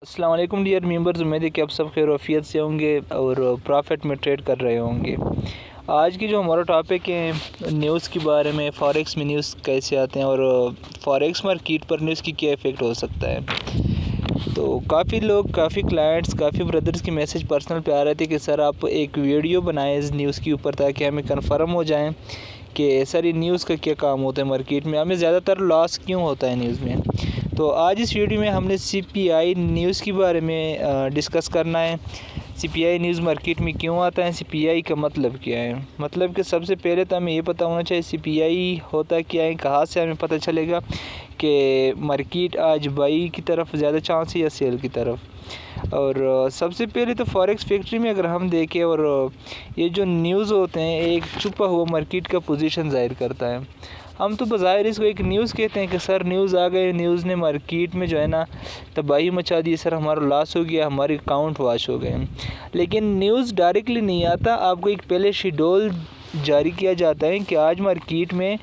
अस्सलाम वालेकुम dear members, उम्मीद है कि आप सब खैरियत से होंगे और प्रॉफिट में ट्रेड कर रहे होंगे। आज की जो हमारा टॉपिक है न्यूज़ के बारे में, फॉरेक्स में न्यूज़ कैसे आते हैं और फॉरेक्स मार्केट पर न्यूज़ की क्या इफ़ेक्ट हो सकता है। तो काफ़ी लोग, काफ़ी क्लाइंट्स, काफ़ी ब्रदर्स की मैसेज पर्सनल पे आ रहे थे कि सर आप एक वीडियो बनाएं इस न्यूज़ के ऊपर ताकि हमें कंफर्म हो जाएं कि सर ये न्यूज़ का क्या काम होता है मार्केट में, हमें ज़्यादातर लॉस क्यों होता है न्यूज़ में। तो आज इस वीडियो में हमने सीपीआई न्यूज़ के बारे में डिस्कस करना है। सीपीआई न्यूज़ मार्केट में क्यों आता है, सीपीआई का मतलब क्या है। मतलब कि सबसे पहले तो हमें ये पता होना चाहिए सीपीआई होता क्या है, कहाँ से हमें पता चलेगा कि मार्केट आज बाई की तरफ ज़्यादा चांस है या सेल की तरफ। और सबसे पहले तो फॉरेक्स फैक्ट्री में अगर हम देखें और ये जो न्यूज़ होते हैं एक छुपा हुआ मार्केट का पोजीशन ज़ाहिर करता है। हम तो बज़ाहिर इसको एक न्यूज़ कहते हैं कि सर न्यूज़ आ गए, न्यूज़ ने मार्केट में जो है ना तबाही मचा दी, सर हमारा लॉस हो गया, हमारे अकाउंट वॉश हो गए। लेकिन न्यूज़ डायरेक्टली नहीं आता, आपको एक पहले शेड्यूल जारी किया जाता है कि आज मार्केट में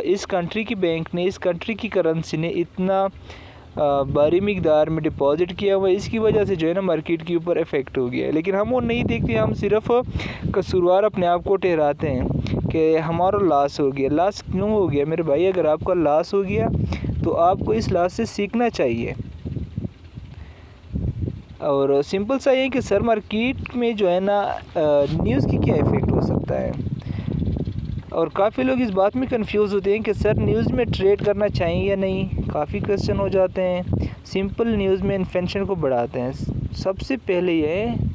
इस कंट्री की बैंक ने, इस कंट्री की करेंसी ने इतना भारी मिकदार में डिपॉजिट किया हुआ है, इसकी वजह से जो है ना मार्केट के ऊपर इफ़ेक्ट हो गया है। लेकिन हम वो नहीं देखते, हम सिर्फ कसूरवार अपने आप को ठहराते हैं कि हमारा लॉस हो गया। लॉस क्यों हो गया मेरे भाई? अगर आपका लॉस हो गया तो आपको इस लॉस से सीखना चाहिए। और सिंपल सा ये कि सर मार्केट में जो है ना न्यूज़ की क्या इफ़ेक्ट हो सकता है। और काफ़ी लोग इस बात में कंफ्यूज होते हैं कि सर न्यूज़ में ट्रेड करना चाहिए या नहीं। काफ़ी क्वेश्चन हो जाते हैं। सिंपल न्यूज़ में इन्फेंशन को बढ़ाते हैं। सबसे पहले ये है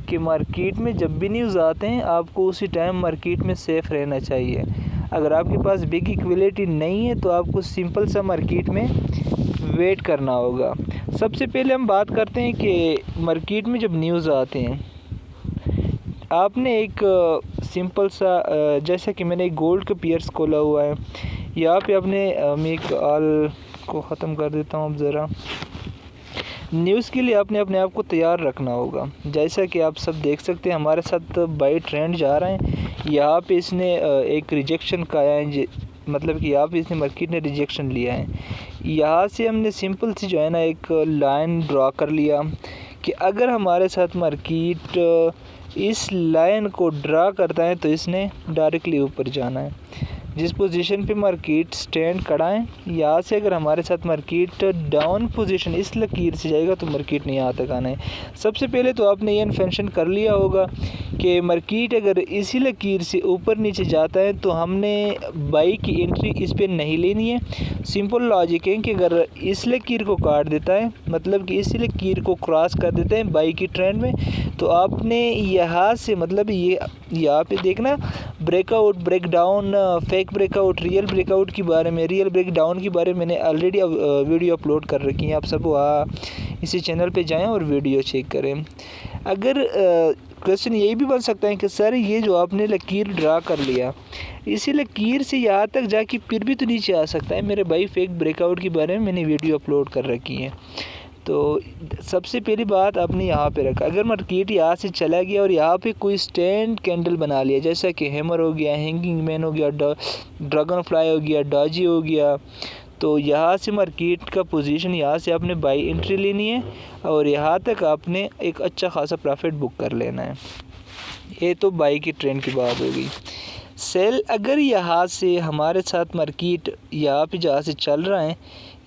कि मार्केट में जब भी न्यूज़ आते हैं आपको उसी टाइम मार्केट में सेफ़ रहना चाहिए। अगर आपके पास बिग इक्विलिटी नहीं है तो आपको सिंपल सा मार्केट में वेट करना होगा। सबसे पहले हम बात करते हैं कि मार्केट में जब न्यूज़ आते हैं आपने एक सिंपल सा जैसा कि मैंने एक गोल्ड का पेयर्स खोला हुआ है, यहाँ पे आपने मैं एक ऑल को ख़त्म कर देता हूँ। अब ज़रा न्यूज़ के लिए आपने अपने आप को तैयार रखना होगा। जैसा कि आप सब देख सकते हैं हमारे साथ बाई ट्रेंड जा रहे हैं। यहाँ पे इसने एक रिजेक्शन का आया है, मतलब कि यहाँ पे इसने मार्केट ने रिजेक्शन लिया है। यहाँ से हमने सिंपल सी जो है ना एक लाइन ड्रा कर लिया कि अगर हमारे साथ मार्केट इस लाइन को ड्रा करता है तो इसने डायरेक्टली ऊपर जाना है। जिस पोजीशन पे मार्केट स्टैंड खड़ा है, यहाँ से अगर हमारे साथ मार्केट डाउन पोजीशन इस लकीर से जाएगा तो मार्केट ने यहाँ तक आना है। सबसे पहले तो आपने ये इन्फेंशन कर लिया होगा कि मार्केट अगर इसी लकीर से ऊपर नीचे जाता है तो हमने बाई की एंट्री इस पर नहीं लेनी है। सिंपल लॉजिक है कि अगर इस लकीर को काट देता है, मतलब कि इसी लकीर को क्रॉस कर देते हैं बाई की ट्रेंड में, तो आपने यहाँ से मतलब ये यहाँ पे देखना breakout, breakdown, fake breakout, real breakout के बारे में, रियल ब्रेकडाउन के बारे में मैंने ऑलरेडी वीडियो अपलोड कर रखी है। आप सब वहाँ इसी चैनल पे जाएं और वीडियो चेक करें। अगर क्वेश्चन यही भी बन सकता है कि सर ये जो आपने लकीर ड्रा कर लिया, इसी लकीर से यहाँ तक जाके फिर भी तो नीचे आ सकता है मेरे भाई। फेक ब्रेकआउट के बारे में मैंने वीडियो अपलोड कर रखी है। तो सबसे पहली बात आपने यहाँ पे रखा, अगर मार्केट यहाँ से चला गया और यहाँ पे कोई स्टैंड कैंडल बना लिया, जैसा कि हैमर हो गया, हैंगिंग मैन हो गया, ड्रैगन फ्लाई हो गया, डॉजी हो गया, तो यहाँ से मार्केट का पोजीशन, यहाँ से आपने बाई एंट्री लेनी है और यहाँ तक आपने एक अच्छा खासा प्रॉफिट बुक कर लेना है। ये तो बाई की ट्रेंड की बात होगी। सेल, अगर यहाँ से हमारे साथ मार्केट यहाँ पे जहाँ से चल रहा है,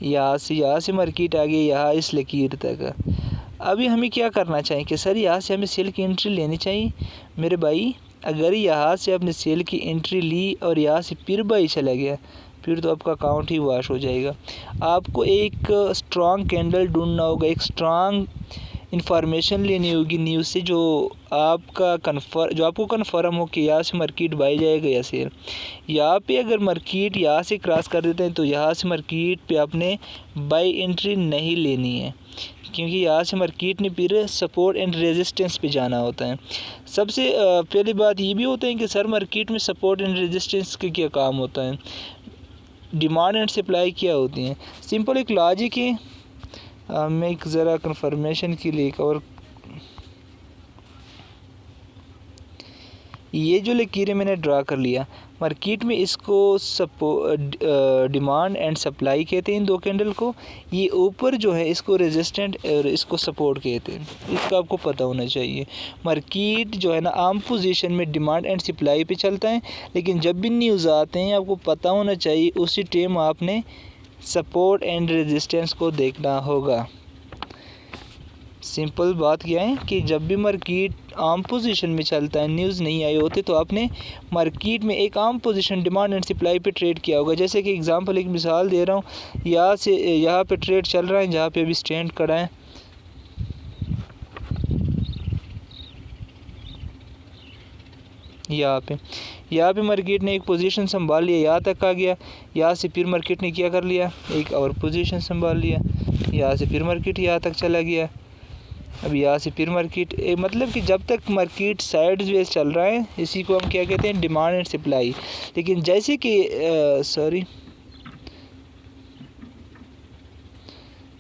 यहाँ से मार्केट आ गई यहाँ इस लकीर तक, अभी हमें क्या करना चाहिए कि सर यहाँ से हमें सेल की एंट्री लेनी चाहिए मेरे भाई। अगर यहाँ से आपने सेल की एंट्री ली और यहाँ से फिर बाई चला गया, फिर तो आपका अकाउंट ही वॉश हो जाएगा। आपको एक स्ट्रॉन्ग कैंडल ढूंढना होगा, एक स्ट्रॉन्ग इन्फॉर्मेशन लेनी होगी न्यूज़ से जो आपको कन्फर्म हो कि यहाँ से मार्केट बाई जाएगा या सेल। यहाँ पे अगर मार्केट यहाँ से क्रॉस कर देते हैं तो यहाँ से मार्केट पे आपने बाई एंट्री नहीं लेनी है, क्योंकि यहाँ से मार्केट ने फिर सपोर्ट एंड रेजिस्टेंस पे जाना होता है। सबसे पहली बात ये भी होता है कि सर मार्केट में सपोर्ट एंड रेजिस्टेंस का क्या काम होता है, डिमांड एंड सप्लाई क्या होती हैं। सिंपल एक लॉजिक है। मैं एक ज़रा कंफर्मेशन के लिए और ये जो लकीरें मैंने ड्रा कर लिया, मार्केट में इसको डिमांड एंड सप्लाई कहते हैं इन दो कैंडल को। ये ऊपर जो है इसको रेजिस्टेंट और इसको सपोर्ट कहते हैं, इसका आपको पता होना चाहिए। मार्केट जो है ना आम पोजीशन में डिमांड एंड सप्लाई पे चलता है, लेकिन जब भी न्यूज़ आते हैं आपको पता होना चाहिए उसी टाइम आपने सपोर्ट एंड रेजिस्टेंस को देखना होगा। सिंपल बात क्या है कि जब भी मार्केट आम पोजीशन में चलता है, न्यूज़ नहीं आई होती, तो आपने मार्केट में एक आम पोजीशन डिमांड एंड सप्लाई पे ट्रेड किया होगा। जैसे कि एग्जांपल एक मिसाल दे रहा हूँ, यहाँ से यहाँ पे ट्रेड चल रहा है जहाँ पे अभी स्टैंड खड़ा है। यहाँ पे मार्केट ने एक पोजीशन संभाल लिया, यहाँ तक आ गया। यहाँ से फिर मार्केट ने क्या कर लिया, एक और पोजीशन संभाल लिया। यहाँ से फिर मार्केट यहाँ तक चला गया। अब यहाँ से फिर मार्केट मतलब कि जब तक मार्केट साइडवेज चल रहा है, इसी को हम क्या कहते हैं, डिमांड एंड सप्लाई। लेकिन जैसे कि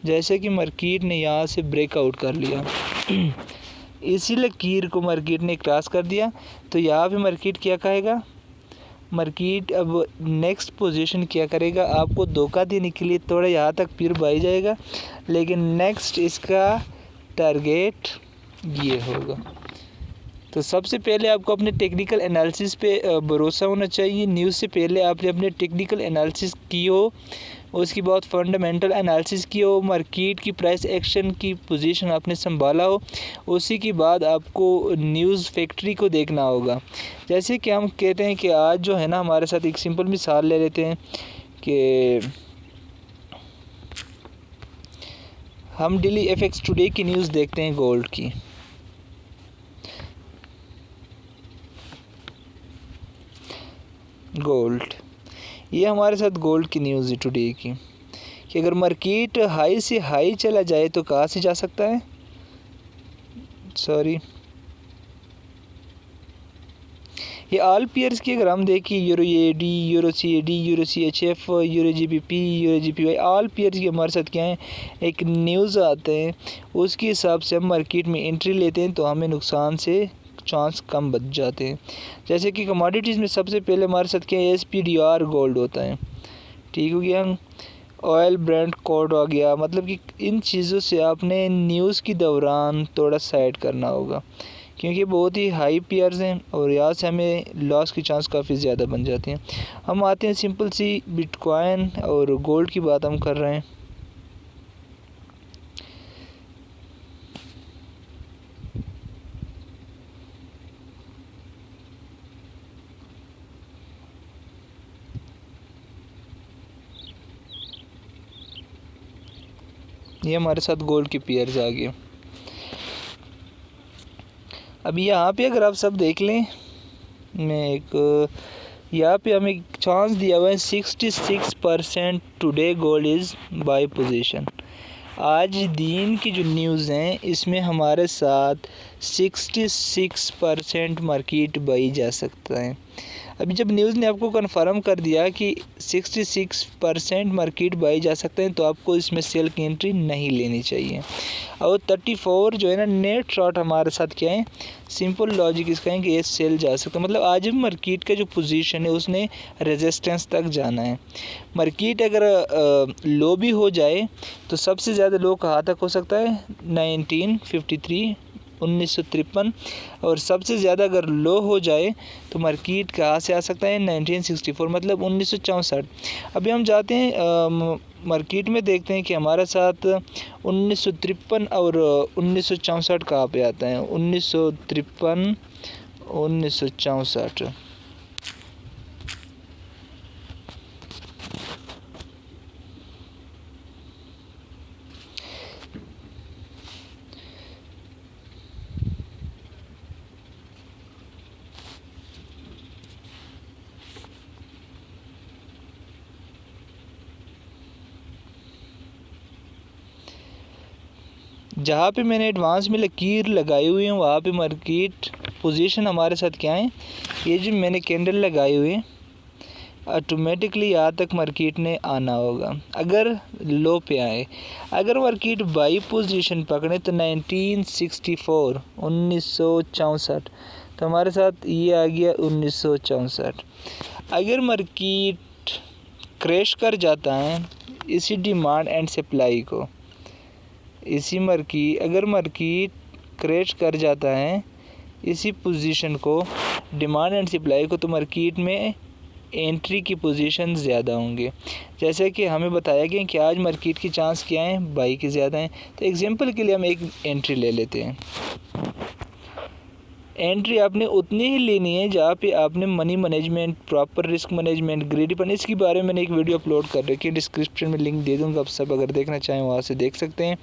जैसे कि मार्केट ने यहाँ से ब्रेकआउट कर लिया इसी लकीर को मार्केट ने क्रॉस कर दिया, तो यहाँ पे मार्केट क्या कहेगा, मार्केट अब नेक्स्ट पोजीशन क्या करेगा, आपको धोखा देने के लिए थोड़ा यहाँ तक फिर बढ़ जाएगा, लेकिन नेक्स्ट इसका टारगेट ये होगा। तो सबसे पहले आपको अपने टेक्निकल एनालिसिस पे भरोसा होना चाहिए। न्यूज़ से पहले आपने अपने टेक्निकल एनालिसिस की हो, उसके बाद फंडामेंटल एनालिसिस की हो, मार्केट की प्राइस एक्शन की पोजीशन आपने संभाला हो, उसी के बाद आपको न्यूज़ फैक्ट्री को देखना होगा। जैसे कि हम कहते हैं कि आज जो है ना हमारे साथ एक सिंपल मिसाल ले लेते हैं कि हम डेली एफएक्स टुडे की न्यूज़ देखते हैं गोल्ड की। गोल्ड, ये हमारे साथ गोल्ड की न्यूज़ है टुडे की, कि अगर मार्केट हाई से हाई चला जाए तो कहाँ से जा सकता है, ये ऑल पेयर्स की अगर हम देखें, euro AD, euro CAD, euro CHF, euro GBP, euro GPY, all pairs की हमारे साथ क्या है, एक न्यूज़ आते हैं, उसके हिसाब से हम मार्केट में एंट्री लेते हैं तो हमें नुकसान से चांस कम बच जाते हैं। जैसे कि कमोडिटीज़ में सबसे पहले हमारे साथ क्या है, SPDR गोल्ड होता है, ठीक हो गया। ऑयल ब्रांड कोड आ गया, मतलब कि इन चीज़ों से आपने न्यूज़ के दौरान थोड़ा साइड करना होगा, क्योंकि बहुत ही हाई पेयर्स हैं और यहाँ से हमें लॉस की चांस काफ़ी ज़्यादा बन जाती हैं। हम आते हैं सिंपल सी बिटकॉइन और गोल्ड की बात हम कर रहे हैं। ये हमारे साथ गोल्ड के पेयर्स आ गए। अब यहाँ पे अगर आप सब देख लें, मैं एक यहाँ पे हमें चांस दिया हुआ है 66% today gold is by position. आज दिन की जो न्यूज़ हैं इसमें हमारे साथ 66% मार्केट बाई जा सकता है। अभी जब न्यूज़ ने आपको कन्फर्म कर दिया कि 66% मार्केट बाई जा सकते हैं, तो आपको इसमें सेल की एंट्री नहीं लेनी चाहिए। और 34 जो है ना नेट शॉर्ट हमारे साथ क्या है, सिंपल लॉजिक इसका है कि ये सेल जा सकता है। मतलब आज भी मार्केट का जो पोजीशन है उसने रेजिस्टेंस तक जाना है। मार्केट अगर लो भी हो जाए तो सबसे ज़्यादा लो कहाँ तक हो सकता है, 1953 1953, और सबसे ज़्यादा अगर लो हो जाए तो मार्केट कहाँ से आ सकता है, 1964 मतलब 1964। अभी हम जाते हैं मार्केट में, देखते हैं कि हमारे साथ 1953 और 1964 कहाँ पे आता है। 1953 1964 जहाँ पे मैंने एडवांस में लकीर लगाई हुई है वहाँ पे मार्केट पोजीशन हमारे साथ क्या है, ये जो मैंने कैंडल लगाई हुई है ऑटोमेटिकली यहाँ तक मार्केट ने आना होगा अगर लो पे आए। अगर मार्केट बाई पोजीशन पकड़े तो 1964 1964, तो तो हमारे साथ ये आ गया 1964। अगर मार्केट क्रैश कर जाता है इसी डिमांड एंड सप्लाई को, अगर मार्केट क्रैश कर जाता है इसी पोजीशन को, डिमांड एंड सप्लाई को, तो मार्केट में एंट्री की पोजीशन ज़्यादा होंगे। जैसे कि हमें बताया गया कि आज मार्केट की चांस क्या है, बाई के ज़्यादा हैं। तो एग्जांपल के लिए हम एक एंट्री ले लेते हैं। एंट्री आपने उतनी ही लेनी है जहाँ पे आपने money management, proper risk management, ग्रेडीपन, इसके बारे में मैंने एक वीडियो अपलोड कर रखी है, डिस्क्रिप्शन में लिंक दे दूँगा, आप सब अगर देखना चाहें वहाँ से देख सकते हैं।